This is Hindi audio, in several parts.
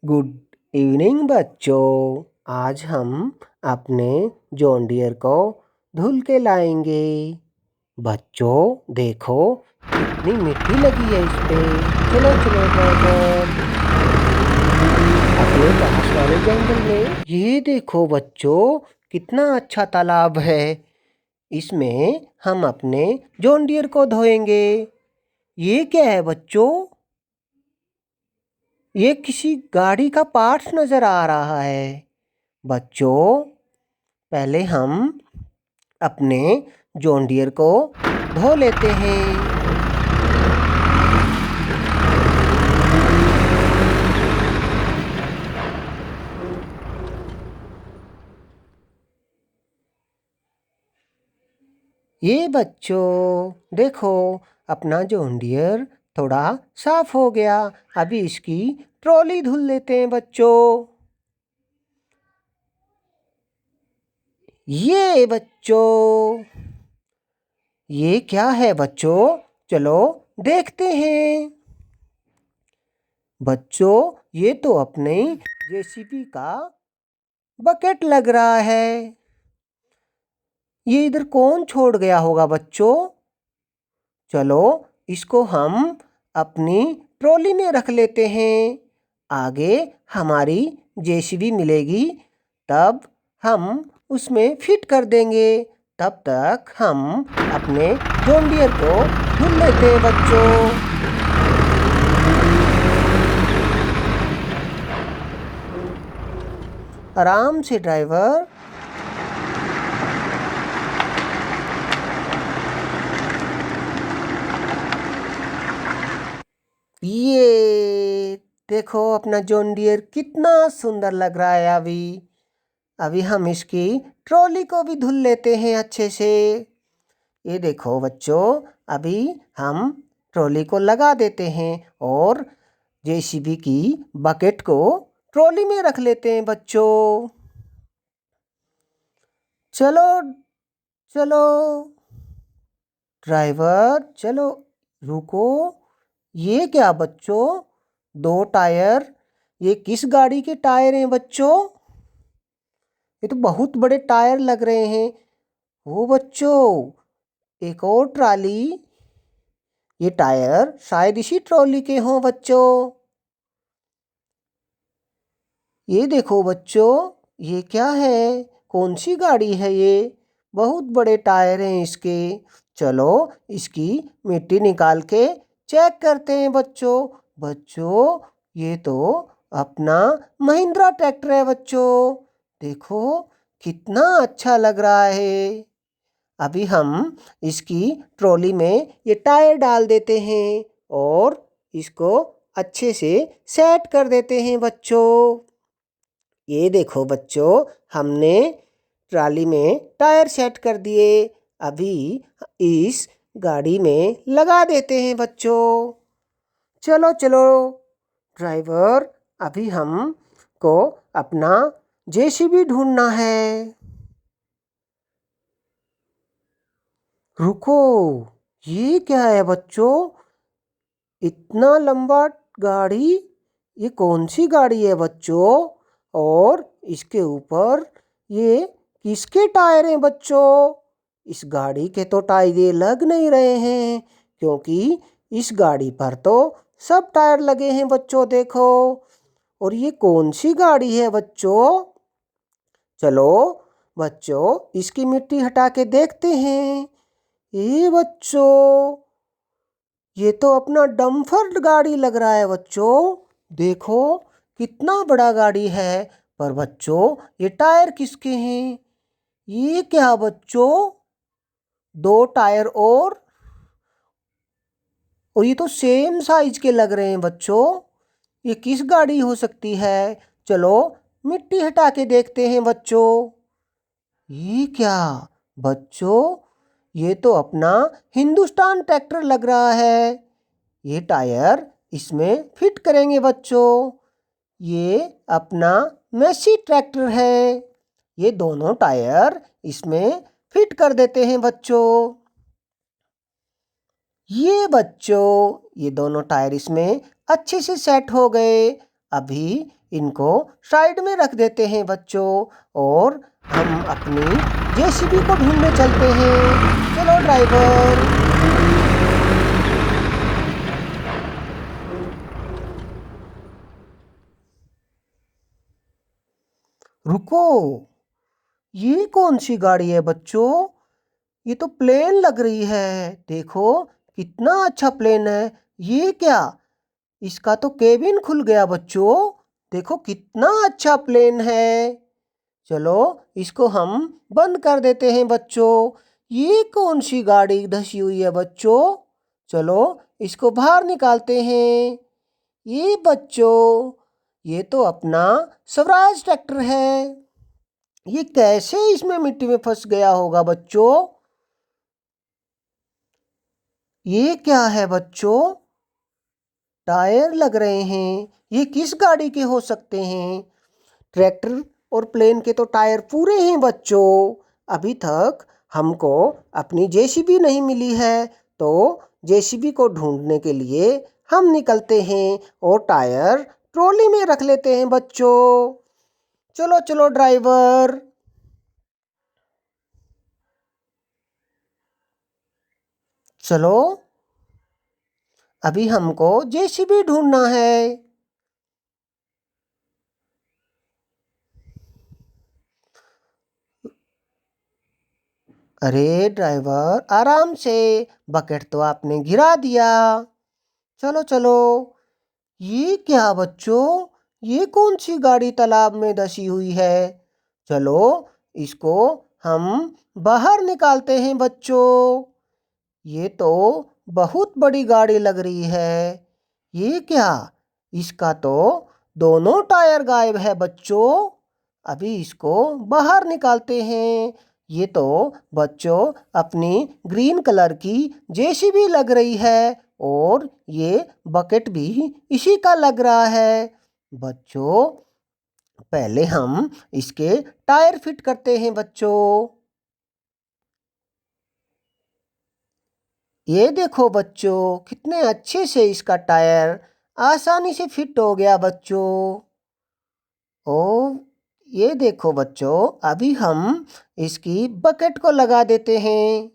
गुड इवनिंग बच्चों। आज हम अपने जॉन डियर को धुल के लाएंगे। बच्चों देखो कितनी मिट्टी लगी है इस पे। चलो चलो ड्राइवर, अपने पास वाले जंगल में ये देखो बच्चों, कितना अच्छा तालाब है। इसमें हम अपने जॉन डियर को धोएंगे। ये क्या है बच्चों? ये किसी गाड़ी का पार्ट्स नजर आ रहा है। बच्चों पहले हम अपने जॉन डियर को धो लेते हैं। ये बच्चों देखो, अपना जॉन डियर थोड़ा साफ हो गया। अभी इसकी ट्रॉली धुल लेते हैं बच्चों। ये बच्चों, ये क्या है बच्चों? चलो देखते हैं। बच्चों ये तो अपने जेसीबी का बकेट लग रहा है। ये इधर कौन छोड़ गया होगा बच्चों? चलो इसको हम अपनी ट्रॉली में रख लेते हैं। आगे हमारी जेसीबी मिलेगी तब हम उसमें फिट कर देंगे। तब तक हम अपने जॉन डियर को धुल लेते हैं बच्चों। आराम से ड्राइवर। ये देखो अपना जॉन डियर कितना सुंदर लग रहा है। अभी हम इसकी ट्रॉली को भी धुल लेते हैं अच्छे से। ये देखो बच्चों, अभी हम ट्रॉली को लगा देते हैं और जेसीबी की बकेट को ट्रॉली में रख लेते हैं बच्चों। चलो चलो ड्राइवर, चलो रुको। ये क्या बच्चों? 2 टायर। ये किस गाड़ी के टायर हैं बच्चों? ये तो बहुत बड़े टायर लग रहे हैं। ओ बच्चों, एक और ट्राली। ये टायर शायद इसी ट्रॉली के हों बच्चों। ये देखो बच्चों, ये क्या है? कौन सी गाड़ी है ये? बहुत बड़े टायर हैं इसके। चलो इसकी मिट्टी निकाल के चेक करते हैं बच्चों। बच्चों ये तो अपना महिंद्रा ट्रैक्टर है बच्चों। देखो कितना अच्छा लग रहा है। अभी हम इसकी ट्रॉली में ये टायर डाल देते हैं और इसको अच्छे से सेट कर देते हैं बच्चों। ये देखो बच्चों, हमने ट्रॉली में टायर सेट कर दिए। अभी इस गाड़ी में लगा देते हैं बच्चों। चलो चलो ड्राइवर, अभी हम को अपना जेसीबी ढूंढना है। रुको, ये क्या है बच्चों? इतना लंबा गाड़ी, ये कौन सी गाड़ी है बच्चों? और इसके ऊपर ये किसके टायर हैं बच्चों? इस गाड़ी के तो टायर लग नहीं रहे हैं, क्योंकि इस गाड़ी पर तो सब टायर लगे हैं बच्चों देखो। और ये कौन सी गाड़ी है बच्चों? चलो बच्चों इसकी मिट्टी हटा के देखते हैं। ये बच्चों, ये तो अपना डम्फर गाड़ी लग रहा है बच्चों। देखो कितना बड़ा गाड़ी है। पर बच्चों ये टायर किसके हैं? ये क्या बच्चों? 2 टायर और ये तो सेम साइज के लग रहे हैं बच्चों। ये किस गाड़ी हो सकती है? चलो मिट्टी हटा के देखते हैं बच्चों। ये क्या बच्चों? ये तो अपना हिंदुस्तान ट्रैक्टर लग रहा है। ये टायर इसमें फिट करेंगे बच्चों। ये अपना मैसी ट्रैक्टर है। ये दोनों टायर इसमें फिट कर देते हैं बच्चों। ये बच्चों, ये दोनों टायर इसमें अच्छे से सेट हो गए। अभी इनको साइड में रख देते हैं बच्चों और हम अपनी जेसीबी को ढूंढने चलते हैं। चलो ड्राइवर। रुको, ये कौन सी गाड़ी है बच्चों? ये तो प्लेन लग रही है। देखो कितना अच्छा प्लेन है। ये क्या? इसका तो केबिन खुल गया बच्चों। देखो कितना अच्छा प्लेन है। चलो इसको हम बंद कर देते हैं बच्चों। ये कौन सी गाड़ी धसी हुई है बच्चों? चलो इसको बाहर निकालते हैं। ये बच्चों, ये तो अपना स्वराज ट्रैक्टर है। ये कैसे इसमें मिट्टी में फंस गया होगा बच्चों? ये क्या है बच्चों? टायर लग रहे हैं। ये किस गाड़ी के हो सकते हैं? ट्रैक्टर और प्लेन के तो टायर पूरे हैं बच्चों। अभी तक हमको अपनी जेसीबी नहीं मिली है, तो जेसीबी को ढूंढने के लिए हम निकलते हैं और टायर ट्रॉली में रख लेते हैं बच्चों। चलो चलो ड्राइवर। चलो अभी हमको जेसीबी ढूंढना है। अरे ड्राइवर, आराम से, बकेट तो आपने गिरा दिया। चलो चलो। ये क्या बच्चों? ये कौन सी गाड़ी तालाब में धसी हुई है? चलो इसको हम बाहर निकालते हैं बच्चों। ये तो बहुत बड़ी गाड़ी लग रही है। ये क्या? इसका तो दोनों टायर गायब है बच्चों। अभी इसको बाहर निकालते हैं। ये तो बच्चों अपनी ग्रीन कलर की जेसीबी लग रही है और ये बकेट भी इसी का लग रहा है। बच्चों पहले हम इसके टायर फिट करते हैं बच्चों। ये देखो बच्चों, कितने अच्छे से इसका टायर आसानी से फिट हो गया बच्चों। ओ, ये देखो बच्चों, अभी हम इसकी बकेट को लगा देते हैं।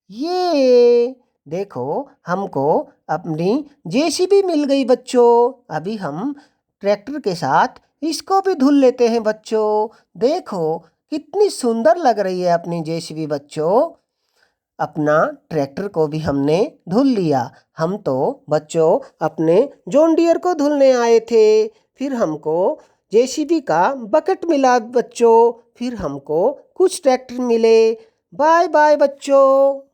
ये देखो, हमको अपनी जेसीबी मिल गई बच्चों। अभी हम ट्रैक्टर के साथ इसको भी धुल लेते हैं बच्चों। देखो कितनी सुंदर लग रही है अपनी जेसीबी बच्चों। अपना ट्रैक्टर को भी हमने धुल लिया। हम तो बच्चों अपने जॉन डियर को धुलने आए थे। फिर हमको जेसीबी का बकेट मिला बच्चों। फिर हमको कुछ ट्रैक्टर मिले। बाय बाय बच्चों।